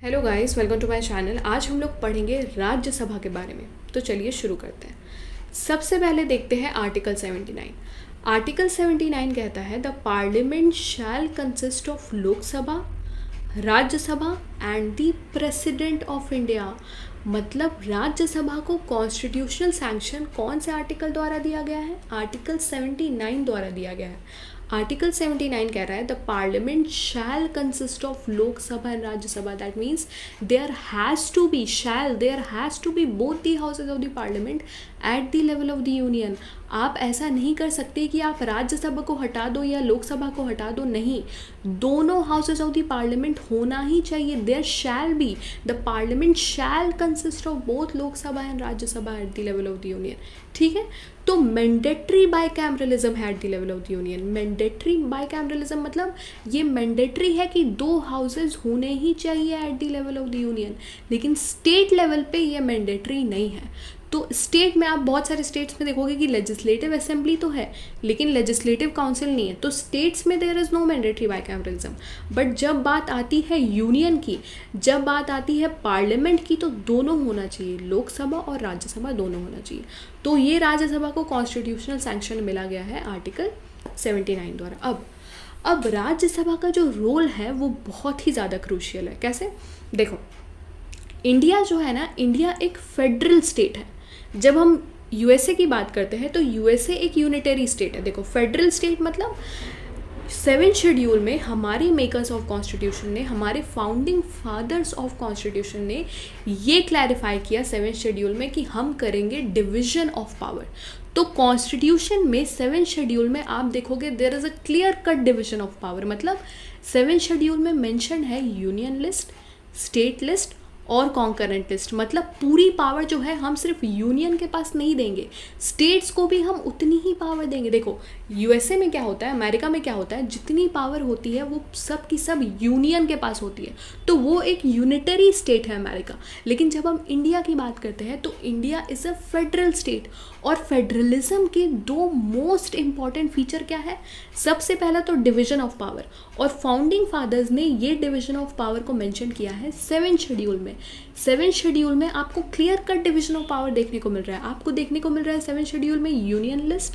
Hello guys, welcome to my channel. आज हम लोग पढ़ेंगे राज्यसभा के बारे में। तो चलिए शुरू करते हैं। सबसे पहले देखते हैं आर्टिकल 79। आर्टिकल 79 कहता है the parliament shall consist of Lok Sabha, Rajya Sabha and the president of India. मतलब राज्यसभा को कॉन्स्टिट्यूशनल सैंक्शन कौन से आर्टिकल द्वारा दिया गया है? आर्टिकल 79 द्वारा दिया गया है। आर्टिकल 79 कह रहा है the parliament shall consist of Lok Sabha and Rajya Sabha. That means there has to be both the houses of the parliament at the level of the union. आप ऐसा नहीं कर सकते कि आप राज्यसभा को हटा दो या लोकसभा को हटा दो, नहीं, दोनों हाउसेज ऑफ द पार्लियामेंट होना ही चाहिए। There shall be, the parliament shall consist of both Lok Sabha and Rajya Sabha at the level of the union. ठीक है, तो मैंडेटरी बाइकैमरलिज्म है at the level of the union. Mandatory bicameralism मतलब ये मैंडेटरी है कि दो हाउसेज होने ही चाहिए eight the level of the union, लेकिन स्टेट लेवल पे ये मैंडेटरी नहीं है। तो स्टेट में आप बहुत सारे स्टेट्स में देखोगे कि लेजिस्लेटिव असेंबली तो है लेकिन लेजिस्लेटिव काउंसिल नहीं है। तो स्टेट्स में there is no mandatory bicameralism. But जब बात आती है यूनियन की, जब बात आती है पार्लियामेंट की, तो दोनों होना चाहिए, लोकसभा और राज्यसभा दोनों होना चाहिए। तो ये राज्यसभा को कॉन्स्टिट्यूशनल सैंक्शन मिला गया है आर्टिकल 79 द्वारा। अब राज्यसभा का जो रोल है वो बहुत ही ज़्यादा क्रूशियल है। कैसे? देखो, इंडिया जो है ना, इंडिया एक फेडरल स्टेट है। जब हम यूएसए की बात करते हैं तो यूएसए एक यूनिटरी स्टेट है। देखो, फेडरल स्टेट मतलब 7th शेड्यूल में हमारे मेकर्स ऑफ कॉन्स्टिट्यूशन ने, हमारे फाउंडिंग फादर्स ऑफ कॉन्स्टिट्यूशन ने ये क्लैरिफाई किया 7th शेड्यूल में कि हम करेंगे डिवीजन ऑफ पावर। तो कॉन्स्टिट्यूशन में 7th शेड्यूल में आप देखोगे there is a clear cut division of power. मतलब 7th शेड्यूल में मेंशन है यूनियन लिस्ट, स्टेट लिस्ट और कॉन्करेंट लिस्ट। मतलब पूरी पावर जो है हम सिर्फ यूनियन के पास नहीं देंगे, स्टेट्स को भी हम उतनी ही पावर देंगे। देखो, यूएसए में क्या होता है, अमेरिका में क्या होता है, जितनी पावर होती है वो सब की सब यूनियन के पास होती है। तो वो एक यूनिटरी स्टेट है अमेरिका। लेकिन जब हम इंडिया की बात करते हैं तो India is a federal state. और फेडरलिज्म के दो मोस्ट इंपॉर्टेंट फीचर क्या है? सबसे पहला तो डिवीजन ऑफ पावर, और फाउंडिंग फादर्स ने ये डिवीजन ऑफ पावर को मेंशन किया है 7th शेड्यूल में। 7th शेड्यूल में आपको clear cut division of power देखने को मिल रहा है। आपको देखने को मिल रहा है 7th शेड्यूल में यूनियन लिस्ट,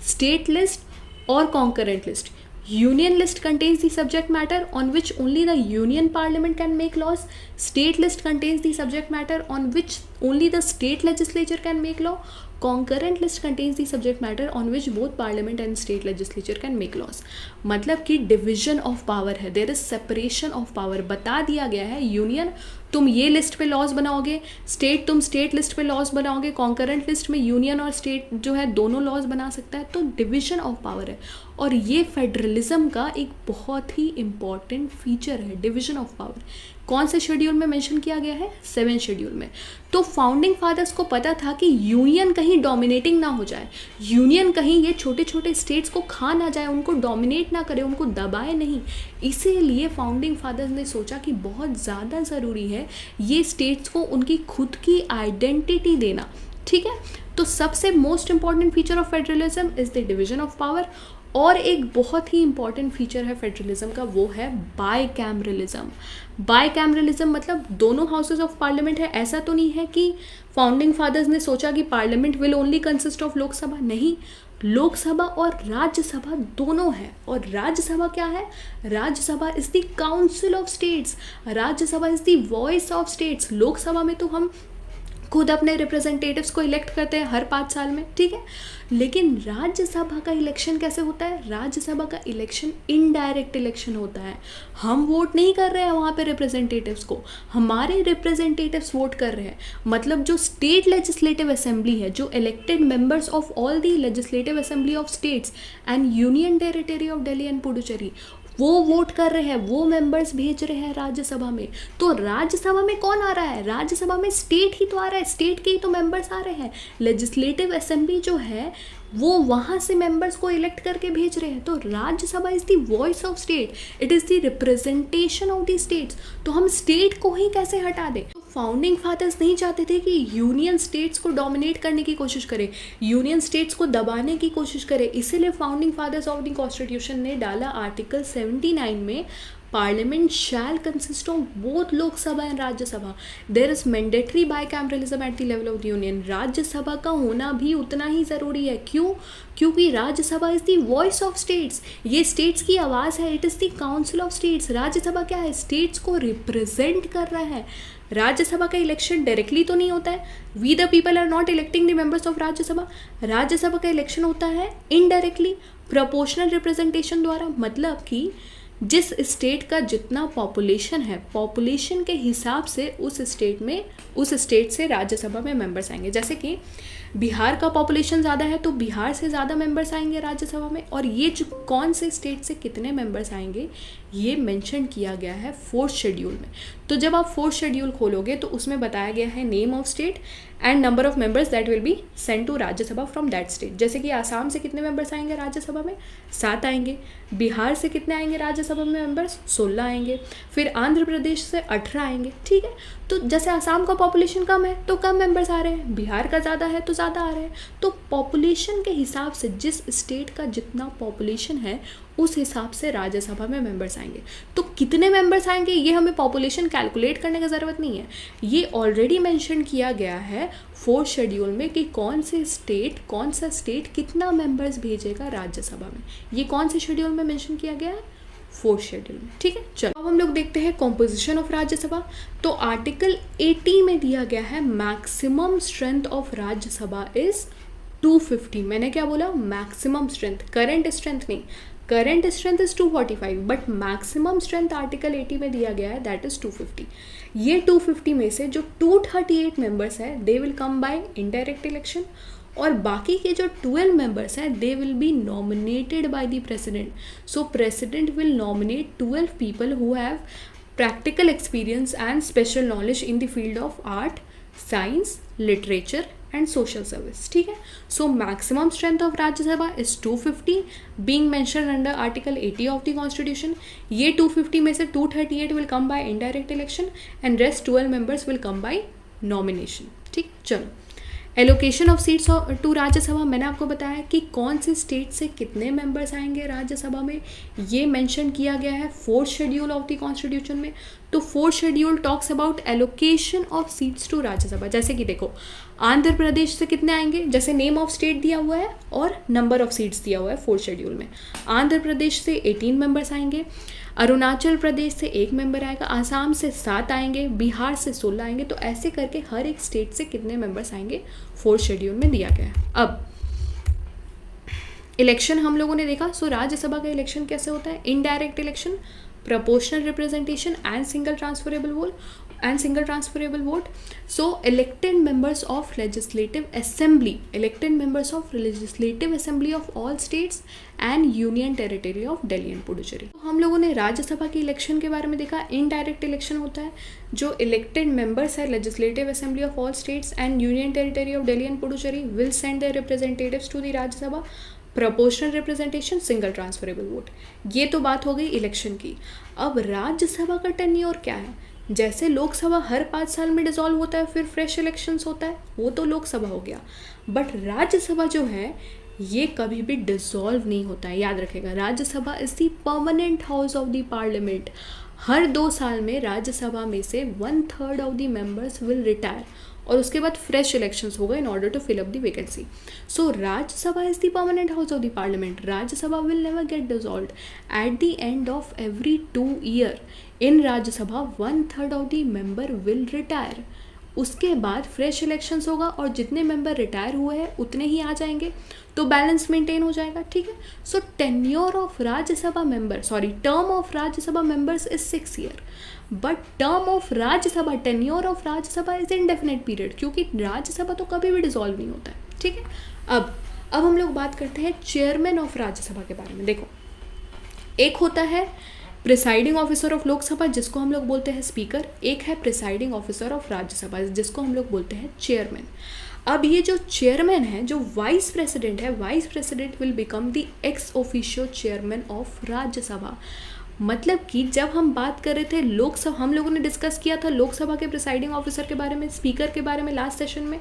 स्टेट लिस्ट और concurrent list. Union list contains the subject matter on which only the Union Parliament can make laws. State list contains the subject matter on which only the state legislature can make law. Concurrent list contains the subject matter on which both Parliament and state legislature can make laws. मतलब कि division of power है, there is separation of power। बता दिया गया है, union तुम ये list पे लॉज बनाओगे, स्टेट तुम स्टेट लिस्ट पे लॉज बनाओगे, कॉन्करेंट लिस्ट में यूनियन और स्टेट जो है दोनों लॉज बना सकता है। तो डिवीजन ऑफ पावर है, और ये फेडरलिज्म का एक बहुत ही इंपॉर्टेंट फीचर है, डिवीजन ऑफ पावर। कौन से शेड्यूल में मेंशन किया गया है? 7th शेड्यूल में। तो फाउंडिंग फादर्स को पता था कि यूनियन कहीं डोमिनेटिंग ना हो जाए, यूनियन कहीं ये छोटे छोटे स्टेट्स को खा ना जाए, उनको डोमिनेट ना करे, उनको दबाए नहीं। इसीलिए फाउंडिंग फादर्स ने सोचा कि बहुत ज़्यादा ज़रूरी है ये स्टेट्स को उनकी खुद की आइडेंटिटी देना। ठीक है, तो सबसे most important feature of federalism is the division of power. और एक बहुत ही इंपॉर्टेंट फीचर है फेडरलिज्म का, वो है बाइकैमरलिज्म। बाइकैमरलिज्म मतलब दोनों हाउसेज ऑफ पार्लियामेंट है। ऐसा तो नहीं है कि फाउंडिंग फादर्स ने सोचा कि parliament will only consist of Lok Sabha, नहीं, लोकसभा और राज्यसभा दोनों है। और राज्यसभा क्या है? Rajya Sabha is the council of states, Rajya Sabha is the voice of states. Lok Sabha में तो हम खुद अपने रिप्रेजेंटेटिव्स को इलेक्ट करते हैं हर 5 साल में, ठीक है, लेकिन राज्यसभा का इलेक्शन कैसे होता है? राज्यसभा का इलेक्शन इनडायरेक्ट इलेक्शन होता है। हम वोट नहीं कर रहे हैं वहाँ पे रिप्रेजेंटेटिव्स को, हमारे रिप्रेजेंटेटिव्स वोट कर रहे हैं। मतलब जो स्टेट लेजिस्लेटिव असेंबली है, जो elected members of all the legislative assembly of states and union territory of Delhi and Puducherry, वो वोट कर रहे हैं, वो मेंबर्स भेज रहे हैं राज्यसभा में। तो राज्यसभा में कौन आ रहा है? राज्यसभा में स्टेट ही तो आ रहा है, स्टेट के ही तो मेंबर्स आ रहे हैं। लेजिस्लेटिव असेंबली जो है वो वहाँ से मेंबर्स को इलेक्ट करके भेज रहे हैं। तो Rajya Sabha is the voice of state, it is the representation of the states. तो हम स्टेट को ही कैसे हटा दें? फाउंडिंग फादर्स नहीं चाहते थे कि यूनियन स्टेट्स को डोमिनेट करने की कोशिश करें, यूनियन स्टेट्स को दबाने की कोशिश करें। इसीलिए founding fathers of the constitution ने डाला आर्टिकल 79 में parliament shall consist of both Lok Sabha and Rajya Sabha. There is mandatory bicameralism at the level of the union. Rajya Sabha का होना भी उतना ही ज़रूरी है. क्यों? क्योंकि Rajya Sabha is the voice of states. ये स्टेट्स की आवाज़ है. It is the council of states. Rajya Sabha क्या है? स्टेट्स को रिप्रेजेंट कर रहा है. राज्यसभा का इलेक्शन डायरेक्टली तो नहीं होता है. We the people are not electing the members of Rajya Sabha. Rajya Sabha का इलेक्शन होता है इनडायरेक्टली, प्रोपोर्शनल रिप्रेजेंटेशन द्वारा. मतलब कि जिस स्टेट का जितना पॉपुलेशन है, पॉपुलेशन के हिसाब से उस स्टेट से राज्यसभा में मेंबर्स आएंगे. जैसे कि बिहार का पॉपुलेशन ज़्यादा है तो बिहार से ज़्यादा मेंबर्स आएंगे राज्यसभा में. और ये जो कौन से स्टेट से कितने मेंबर्स आएंगे ये मेंशन किया गया है 4th शेड्यूल में. तो जब आप 4th शेड्यूल खोलोगे तो उसमें बताया गया है name of state and number of members that will be sent to Rajya Sabha from that state. जैसे कि आसाम से कितने मेंबर्स आएंगे राज्यसभा में? 7 आएंगे. बिहार से कितने आएंगे राज्यसभा में मेंबर्स? 16 आएंगे. फिर आंध्र प्रदेश से 18 आएंगे. ठीक है. तो जैसे आसाम का पॉपुलेशन कम है तो कम मेंबर्स आ रहे हैं, बिहार का ज़्यादा है तो ज़्यादा आ रहे हैं. तो पॉपुलेशन के हिसाब से जिस स्टेट का जितना पॉपुलेशन है उस हिसाब से राज्यसभा में मेंबर्स आएंगे. तो कितने मेंबर्स आएंगे ये हमें पॉपुलेशन कैलकुलेट करने की ज़रूरत नहीं है. ये ऑलरेडी मेंशन किया गया है 4th शेड्यूल में कि कौन सा स्टेट कितना मेंबर्स भेजेगा राज्यसभा में. ये कौन से शेड्यूल में मेंशन किया गया है? 4th शेड्यूल में. ठीक है. चलो अब हम लोग देखते हैं कॉम्पोजिशन ऑफ राज्यसभा. तो आर्टिकल 80 में दिया गया है maximum strength of Rajya Sabha is 250. मैंने क्या बोला? मैक्सिमम स्ट्रेंथ, करंट स्ट्रेंथ नहीं. Current strength is 245 but maximum strength article 80 में दिया गया है दैट इज 250. ये 250 में से जो 238 मेंबर्स है they will come by indirect election और बाकी के जो 12 मेंबर्स हैं they will be nominated by the president. So president will nominate 12 people who have practical experience and special knowledge in the field of art, science, literature and social service. ठीक है. So maximum strength of Rajya Sabha is 250 being mentioned under article 80 of the constitution. ये 250 में से 238 will come by indirect election and rest 12 members will come by nomination. ठीक. चलो allocation of seats to Rajya Sabha. मैंने आपको बताया कि कौन से स्टेट से कितने मेंबर्स आएंगे राज्यसभा में. ये मेंशन किया गया है 4th schedule of the constitution में. तो 4th schedule talks about allocation of seats to Rajya Sabha. जैसे कि देखो आंध्र प्रदेश से कितने आएंगे, जैसे नेम ऑफ स्टेट दिया हुआ है और नंबर ऑफ सीट्स दिया हुआ है 4th शेड्यूल में. आंध्र प्रदेश से 18 मेंबर्स आएंगे, अरुणाचल प्रदेश से 1 मेंबर आएगा, आसाम से 7 आएंगे, बिहार से 16 आएंगे. तो ऐसे करके हर एक स्टेट से कितने मेंबर्स आएंगे 4th शेड्यूल में दिया गया है. अब इलेक्शन हम लोगों ने देखा. सो राज्यसभा का इलेक्शन कैसे होता है? Indirect election, proportional representation and single transferable vote. So elected members of legislative assembly of all states and union territory of Delhi and Puducherry. तो हम लोगों ने राज्यसभा के इलेक्शन के बारे में देखा. इनडायरेक्ट इलेक्शन होता है. जो इलेक्टेड मेंबर्स है legislative assembly of all states and union territory of Delhi and Puducherry will send their representatives to the Rajya Sabha. Proportional representation, single transferable vote. ये तो बात हो गई इलेक्शन की. अब राज्यसभा का टेन्योर क्या है? जैसे लोकसभा हर 5 साल में डिसॉल्व होता है फिर फ्रेश इलेक्शंस होता है, वो तो लोकसभा हो गया. बट राज्यसभा जो है ये कभी भी डिसॉल्व नहीं होता है. याद रखेगा, Rajya Sabha is the permanent house of the parliament. हर 2 साल में राज्यसभा में से 1/3 of the members will retire और उसके बाद फ्रेश इलेक्शंस होगा in order to fill up the vacancy. So Rajya Sabha is the permanent house of the parliament. Rajya Sabha will never get dissolved. At the end of every 2 year in Rajya Sabha 1/3 of the member will retire. उसके बाद fresh elections होगा और जितने member retire हुए हैं उतने ही आ जाएंगे, तो बैलेंस मेंटेन हो जाएगा. ठीक है. So term of Rajya Sabha members is 6 year but tenure of Rajya Sabha is indefinite period, क्योंकि राज्यसभा तो कभी भी डिसॉल्व नहीं होता है. ठीक है. अब हम लोग बात करते हैं चेयरमैन ऑफ राज्यसभा के बारे में. देखो, एक होता है प्रिसाइडिंग ऑफिसर ऑफ लोकसभा जिसको हम लोग बोलते हैं स्पीकर, एक है प्रिसाइडिंग ऑफिसर ऑफ राज्यसभा जिसको हम लोग बोलते हैं चेयरमैन. अब ये जो चेयरमैन है, जो वाइस प्रेसिडेंट है, vice president will become the ex officio chairman of Rajya Sabha. मतलब कि जब हम बात कर रहे थे लोकसभा, हम लोगों ने डिस्कस किया था लोकसभा के प्रिसाइडिंग ऑफिसर के बारे में, स्पीकर के बारे में लास्ट सेशन में.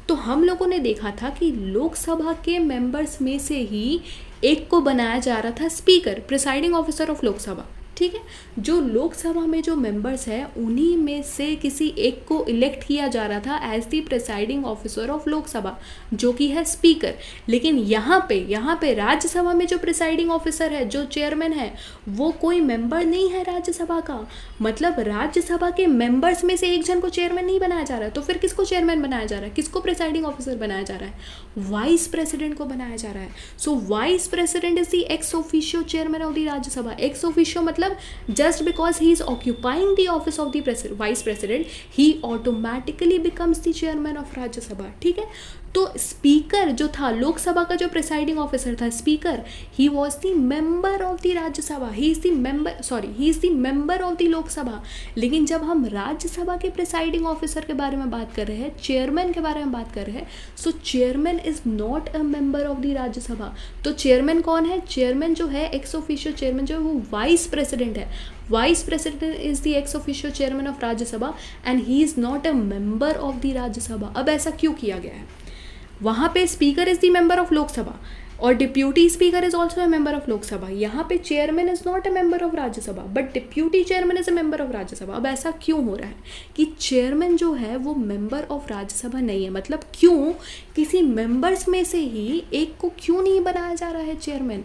तो हम लोगों ने देखा था कि लोकसभा के मेंबर्स में से ही एक को बनाया जा रहा था speaker, presiding officer of Lok Sabha. ठीक है। जो लोकसभा में जो मेंबर्स हैं उन्हीं में से किसी एक को इलेक्ट किया जा रहा था as the presiding officer of Lok Sabha, जो कि है स्पीकर। लेकिन यहाँ पे राज्यसभा में जो प्रिसाइडिंग ऑफिसर है, जो चेयरमैन है, वो कोई मेंबर नहीं है राज्यसभा का। मतलब राज्यसभा के मेंबर्स में से एक जन को चेयरमैन नहीं बनाया जा रहा है, तो फिर किसको चेयरमैन बनाया जा रहा है, किसको प्रिसाइडिंग ऑफिसर बनाया जा रहा है? वाइस प्रेसिडेंट को बनाया जा रहा है। So vice president is the ex officio chairman of the Rajya Sabha. Ex officio मतलब just because he is occupying the office of the vice president, he automatically becomes the chairman of राज्य सभा। ठीक है। तो स्पीकर जो था, लोकसभा का जो प्रिसाइडिंग ऑफिसर था speaker, he was the member of the Rajya Sabha, he is the member of the Lok Sabha. लेकिन जब हम राज्यसभा के प्रिसाइडिंग ऑफिसर के बारे में बात कर रहे हैं, चेयरमैन के बारे में बात कर रहे हैं, so chairman is not a member of the Rajya Sabha. तो चेयरमैन कौन है? चेयरमैन जो है, एक्स ऑफिशियो चेयरमैन जो है, वो वाइस प्रेसिडेंट है। Vice president is the ex officio chairman of Rajya Sabha and he is not a member of the Rajya Sabha. अब ऐसा क्यों किया गया है? वहाँ पे speaker is the member of Lok Sabha और deputy speaker is also a member of Lok Sabha. यहाँ पे chairman is not a member of Rajya Sabha but deputy chairman is a member of Rajya Sabha. अब ऐसा क्यों हो रहा है कि चेयरमैन जो है वो मेंबर ऑफ राज्यसभा नहीं है? मतलब क्यों? किसी मेंबर्स में से ही एक को क्यों नहीं बनाया जा रहा है चेयरमैन?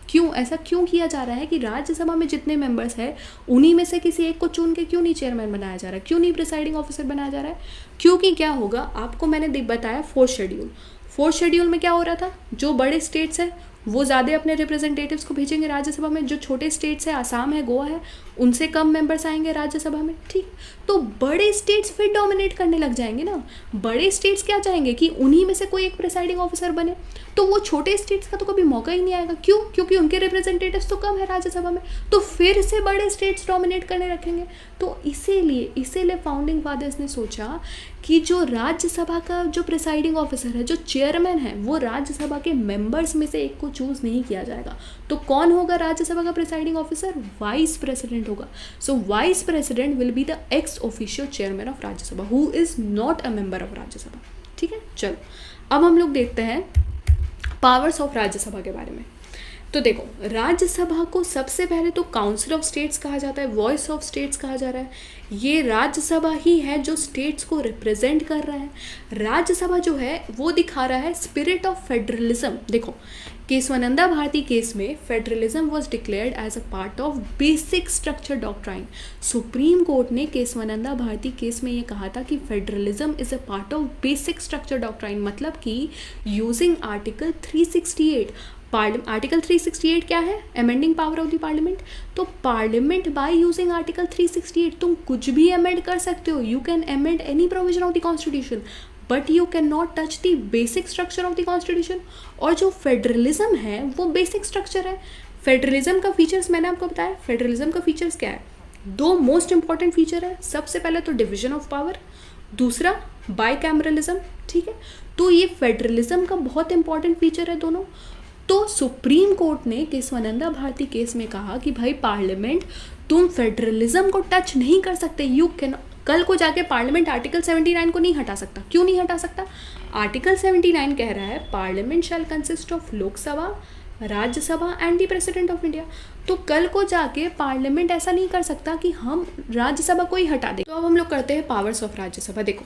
क्यों ऐसा क्यों किया जा रहा है कि राज्यसभा में जितने मेंबर्स हैं उन्हीं में से किसी एक को चुन के क्यों नहीं चेयरमैन बनाया जा रहा है, क्यों नहीं प्रिसाइडिंग ऑफिसर बनाया जा रहा है? क्योंकि क्या होगा, आपको मैंने बताया फोर्थ शेड्यूल में क्या हो रहा था, जो बड़े स्टेट्स हैं वो ज़्यादा अपने रिप्रेजेंटेटिव्स को भेजेंगे राज्यसभा में, जो छोटे स्टेट्स है, आसाम है, गोवा है, उनसे कम मेंबर्स आएंगे राज्यसभा में। ठीक, तो बड़े स्टेट्स फिर डोमिनेट करने लग जाएंगे ना। बड़े स्टेट्स क्या चाहेंगे कि उन्हीं में से कोई एक प्रिसाइडिंग ऑफिसर बने, तो वो छोटे स्टेट्स का तो कभी मौका ही नहीं आएगा। क्यों? क्योंकि उनके रिप्रेजेंटेटिव्स तो कम है राज्यसभा में, तो फिर से बड़े स्टेट्स डोमिनेट करने रखेंगे। तो इसीलिए फाउंडिंग फादर्स ने सोचा कि जो राज्यसभा का जो प्रिसाइडिंग ऑफिसर है, जो चेयरमैन है, वो राज्यसभा के मेंबर्स में से एक को चूज नहीं किया जाएगा। तो कौन होगा राज्यसभा का प्रिसाइडिंग ऑफिसर? वाइस प्रेसिडेंट होगा। So vice president will be the ex officio chairman of Rajya Sabha who is not a member of Rajya Sabha. ठीक है, चलो अब हम लोग देखते हैं पावर्स ऑफ राज्यसभा के बारे में। तो देखो, राज्यसभा को सबसे पहले तो काउंसिल ऑफ स्टेट्स कहा जाता है, वॉइस ऑफ स्टेट्स कहा जा रहा है। ये राज्यसभा ही है जो स्टेट्स को रिप्रेजेंट कर रहा है। राज्यसभा जो है वो दिखा रहा है स्पिरिट ऑफ फेडरलिज्म। देखो, केशवानंदा भारती केस में federalism was declared as a part of basic structure doctrine. Supreme court ने केशवानंदा भारती केस में ये कहा था कि federalism is a part of basic structure doctrine, मतलब कि यूजिंग आर्टिकल 368। आर्टिकल 368 क्या है? Amending power of the parliament. तो पार्लियामेंट बाय यूजिंग आर्टिकल 368 तुम कुछ भी अमेंड कर सकते हो। You can amend any provision of the constitution but you can not touch the basic structure of the constitution. और जो फेडरलिज्म है वो बेसिक स्ट्रक्चर है। फेडरलिज्म का फीचर्स मैंने आपको बताया। फेडरलिज्म का फीचर्स क्या है? दो मोस्ट इंपॉर्टेंट फीचर है। सबसे पहले तो डिविजन ऑफ पावर, दूसरा बाइकैमरलिज्म। ठीक है, तो ये फेडरलिज्म का बहुत इंपॉर्टेंट फीचर है दोनों। तो सुप्रीम कोर्ट ने केशवानंदा भारती केस में कहा कि भाई पार्लियामेंट तुम फेडरलिज्म को टच नहीं कर सकते। यू कैन, कल को जाके पार्लियामेंट आर्टिकल 79 को नहीं हटा सकता। क्यों नहीं हटा सकता? आर्टिकल 79 कह रहा है parliament shall consist of Lok Sabha, Rajya Sabha and the president of India. तो कल को जाके पार्लियामेंट ऐसा नहीं कर सकता कि हम राज्यसभा को ही हटा दें। तो अब हम लोग करते हैं पावर्स ऑफ राज्यसभा। देखो,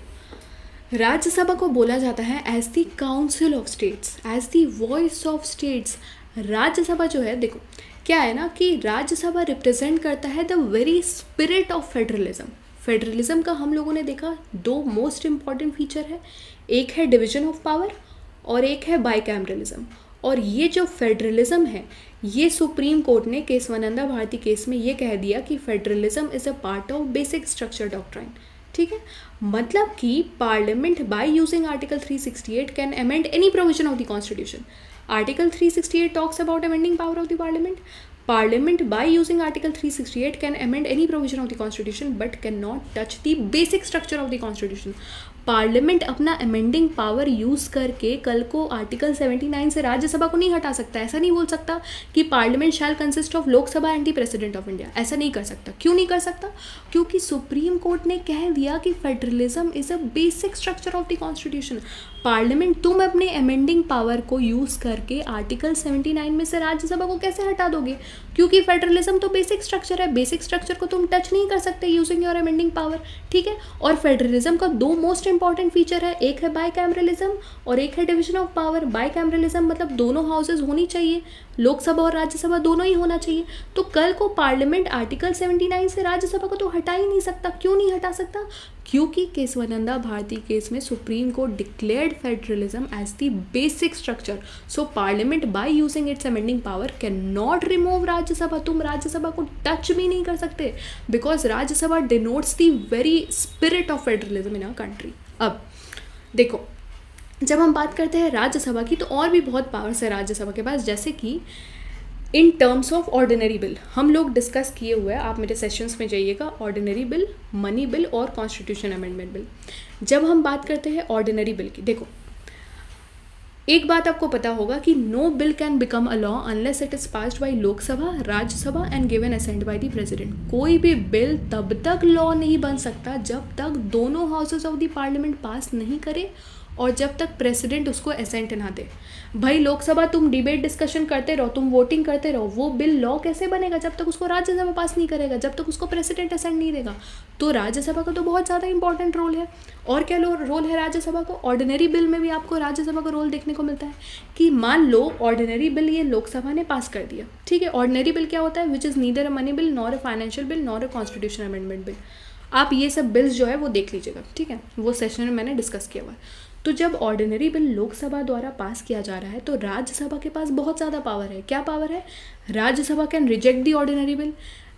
राज्यसभा को बोला जाता है as the council of states, as the voice of states. Rajya Sabha जो है, देखो क्या है ना कि राज्यसभा रिप्रेजेंट करता है the very spirit of federalism. Federalism का हम लोगों ने देखा दो मोस्ट इंपॉर्टेंट फीचर है, एक है डिवीजन ऑफ पावर और एक है बाइकैमरलिज्म। और ये जो फेडरलिज्म है, ये सुप्रीम कोर्ट ने केशवानंदा भारती केस में ये कह दिया कि federalism is a part of basic structure doctrine. ठीक है, मतलब कि parliament by using article 368 can amend any provision of the constitution. Article 368 talks about amending power of the parliament. Parliament by using Article 368 can amend any provision of the Constitution but cannot touch the basic structure of the Constitution. Parliament अपना amending power use करके कल को article 79 से राज्यसभा को नहीं हटा सकता। ऐसा नहीं बोल सकता कि parliament shall consist of Lok Sabha and the president of India. ऐसा नहीं कर सकता। क्यों नहीं कर सकता? क्योंकि सुप्रीम कोर्ट ने कह दिया कि federalism is a basic structure of the constitution. Parliament तुम अपने अमेंडिंग पावर को यूज़ करके आर्टिकल 79 में से राज्यसभा को कैसे हटा दोगे? क्योंकि फेडरलिज्म तो बेसिक स्ट्रक्चर है, बेसिक स्ट्रक्चर को तुम टच नहीं कर सकते यूजिंग योर अमेंडिंग पावर, ठीक है। और फेडरलिज्म का दो मोस्ट इंपॉर्टेंट फीचर है, एक है बाइकैमरलिज्म और एक है डिवीजन ऑफ पावर। बाइकैमरलिज्म मतलब दोनों हाउसेज होनी चाहिए, लोकसभा और राज्यसभा दोनों ही होना चाहिए। तो कल को पार्लियामेंट आर्टिकल 79 से राज्यसभा को तो हटा ही नहीं सकता। क्यों नहीं हटा सकता? क्योंकि केशवानंदा भारती केस में supreme court declared federalism as the basic structure. So parliament by using its amending power can not remove Rajya Sabha. तुम राज्यसभा को टच भी नहीं कर सकते because Rajya Sabha denotes the very spirit of federalism in a country. अब देखो, जब हम बात करते हैं राज्यसभा की तो और भी बहुत पावर्स है राज्यसभा के पास, जैसे कि इन टर्म्स ऑफ ऑर्डिनरी बिल हम लोग डिस्कस किए हुए हैं, आप मेरे सेशंस में जाइएगा, ऑर्डिनरी बिल, मनी बिल और कॉन्स्टिट्यूशन अमेंडमेंट बिल। जब हम बात करते हैं ऑर्डिनरी बिल की, देखो एक बात आपको पता होगा कि no bill can become a law unless it is passed by Lok Sabha, Rajya Sabha and given assent by the president. कोई भी बिल तब तक लॉ नहीं बन सकता जब तक दोनों हाउसेज ऑफ द पार्लियामेंट पास नहीं करे और जब तक प्रेसिडेंट उसको असेंट ना दे। भाई लोकसभा तुम डिबेट डिस्कशन करते रहो, तुम वोटिंग करते रहो, वो बिल लॉ कैसे बनेगा जब तक उसको राज्यसभा पास नहीं करेगा, जब तक उसको प्रेसिडेंट असेंट नहीं देगा। तो राज्यसभा का तो बहुत ज़्यादा इंपॉर्टेंट रोल है। और क्या रोल है राज्यसभा को? ऑर्डिनरी बिल में भी आपको राज्यसभा का रोल देखने को मिलता है कि मान लो ऑर्डिनरी बिल ये लोकसभा ने पास कर दिया, ठीक है। ऑर्डिनरी बिल क्या होता है? Which is neither a money bill nor a financial bill nor a constitution amendment bill. आप ये सब बिल्स जो है वो देख लीजिएगा, ठीक है, वो सेशन में मैंने डिस्कस किया हुआ है। तो जब ऑर्डिनरी बिल लोकसभा द्वारा पास किया जा रहा है तो राज्यसभा के पास बहुत ज़्यादा पावर है। क्या पावर है? Rajya Sabha can reject the ordinary bill,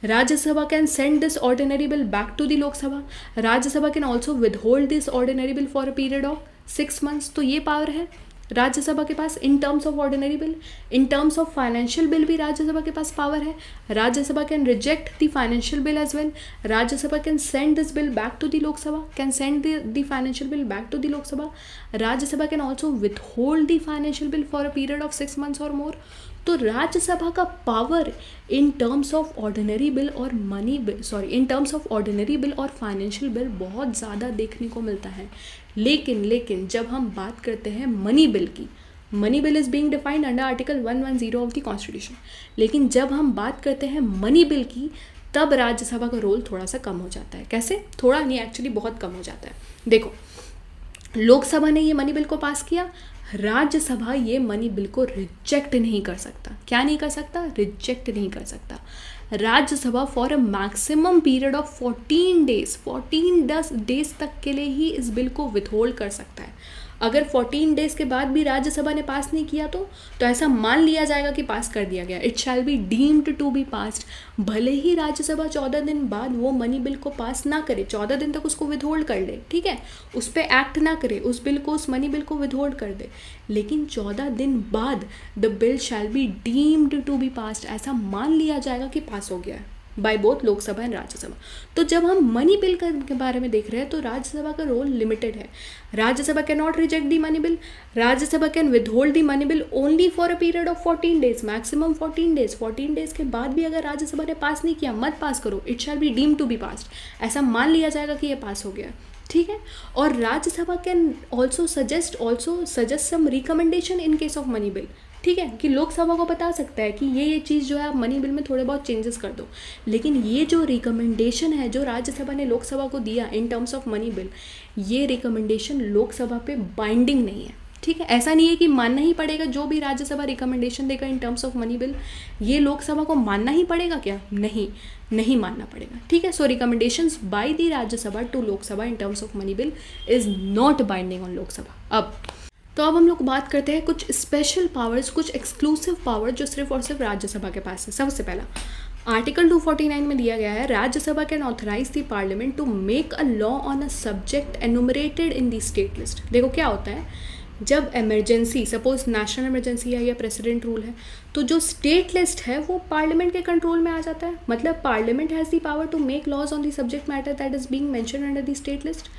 Rajya Sabha can send this ordinary bill back to the Lok Sabha, Rajya Sabha can also withhold this ordinary bill for a period of 6 months। तो ये पावर है राज्यसभा के पास in terms of ordinary bill. In terms of financial bill भी राज्यसभा के पास power है। Rajya Sabha can reject the financial bill as well, Rajya Sabha can send this bill back to the Lok Sabha, can send the financial bill back to the Lok Sabha. Rajya Sabha can also withhold the financial bill for a period of 6 months और more. तो राज्यसभा का power in terms of ordinary bill और money bill, in terms of ordinary bill और financial bill बहुत ज़्यादा देखने को मिलता है। लेकिन जब हम बात करते हैं मनी बिल की, money bill is being defined under article 110 of the constitution. लेकिन जब हम बात करते हैं मनी बिल की तब राज्यसभा का रोल थोड़ा सा कम हो जाता है। कैसे? थोड़ा नहीं, एक्चुअली बहुत कम हो जाता है। देखो, लोकसभा ने ये मनी बिल को पास किया, राज्यसभा ये मनी बिल को रिजेक्ट नहीं कर सकता। क्या नहीं कर सकता? रिजेक्ट नहीं कर सकता। Rajya Sabha for a maximum period of 14 days तक के लिए ही इस बिल को विथहोल्ड कर सकता है। अगर 14 डेज के बाद भी राज्यसभा ने पास नहीं किया तो ऐसा मान लिया जाएगा कि पास कर दिया गया। It shall be deemed to be passed. भले ही राज्यसभा 14 दिन बाद वो मनी बिल को पास ना करे, 14 दिन तक उसको विथहोल्ड कर ले, ठीक है, उस पर एक्ट ना करे, उस बिल को, उस मनी बिल को विथहोल्ड कर दे, लेकिन 14 दिन बाद the bill shall be deemed to be passed. ऐसा मान लिया जाएगा कि पास हो गया है by both Lok Sabha and Rajya Sabha. तो जब हम मनी बिल के बारे में देख रहे हैं तो राज्यसभा का रोल लिमिटेड है। Rajya Sabha can not reject the money bill, Rajya Sabha can withhold the money bill only for a period of 14 days, maximum 14 days. 14 days के बाद भी अगर राज्यसभा ने पास नहीं किया, मत पास करो, it shall be deemed to be passed. ऐसा मान लिया जाएगा कि ये पास हो गया, ठीक है। और Rajya Sabha can also suggest some recommendation in case of money bill, ठीक है, कि लोकसभा को बता सकता है कि ये चीज़ जो है आप मनी बिल में थोड़े बहुत चेंजेस कर दो। लेकिन ये जो रिकमेंडेशन है जो राज्यसभा ने लोकसभा को दिया इन टर्म्स ऑफ मनी बिल, ये रिकमेंडेशन लोकसभा पे बाइंडिंग नहीं है, ठीक है। ऐसा नहीं है कि मानना ही पड़ेगा जो भी राज्यसभा रिकमेंडेशन देगा इन टर्म्स ऑफ मनी बिल, ये लोकसभा को मानना ही पड़ेगा क्या? नहीं मानना पड़ेगा, ठीक है। So recommendations by the Rajya Sabha to Lok Sabha in terms of money bill is not binding on Lok Sabha. अब हम लोग बात करते हैं कुछ स्पेशल पावर्स, कुछ एक्सक्लूसिव पावर जो सिर्फ और सिर्फ राज्यसभा के पास है। सबसे पहला आर्टिकल 249 में दिया गया है, Rajya Sabha can authorise the parliament to make a law on a subject enumerated in the state list. देखो क्या होता है, जब इमरजेंसी, सपोज नेशनल इमरजेंसी है या प्रेसिडेंट रूल है, तो जो स्टेट लिस्ट है वो पार्लियामेंट के कंट्रोल में आ जाता है। मतलब parliament has the power to make laws on the subject matter that is being mentioned under the state list.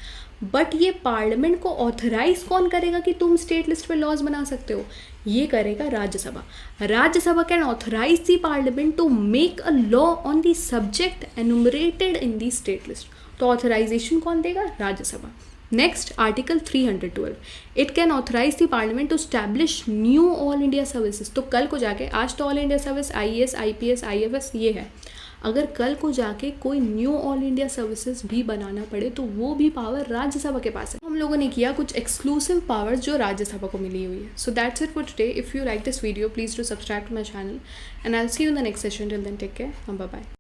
But ये पार्लियामेंट को ऑथराइज कौन करेगा कि तुम स्टेट लिस्ट पे लॉज बना सकते हो? ये करेगा Rajya Sabha. Rajya Sabha can authorise the parliament to make a law on the subject enumerated in the state list. तो ऑथराइजेशन कौन देगा? Rajya Sabha. Next article 312, it can authorise the parliament to establish new all India services. तो कल को जाके, आज तो all India service IAS IPS IFS ये है, अगर कल को जाके कोई न्यू ऑल इंडिया सर्विसेज भी बनाना पड़े तो वो भी पावर राज्यसभा के पास है। हम लोगों ने किया कुछ एक्सक्लूसिव पावर्स जो राज्यसभा को मिली हुई है। So that's it for today. If you like this video please do subscribe to my channel and I will see you in the next session. Till then take care, bye bye.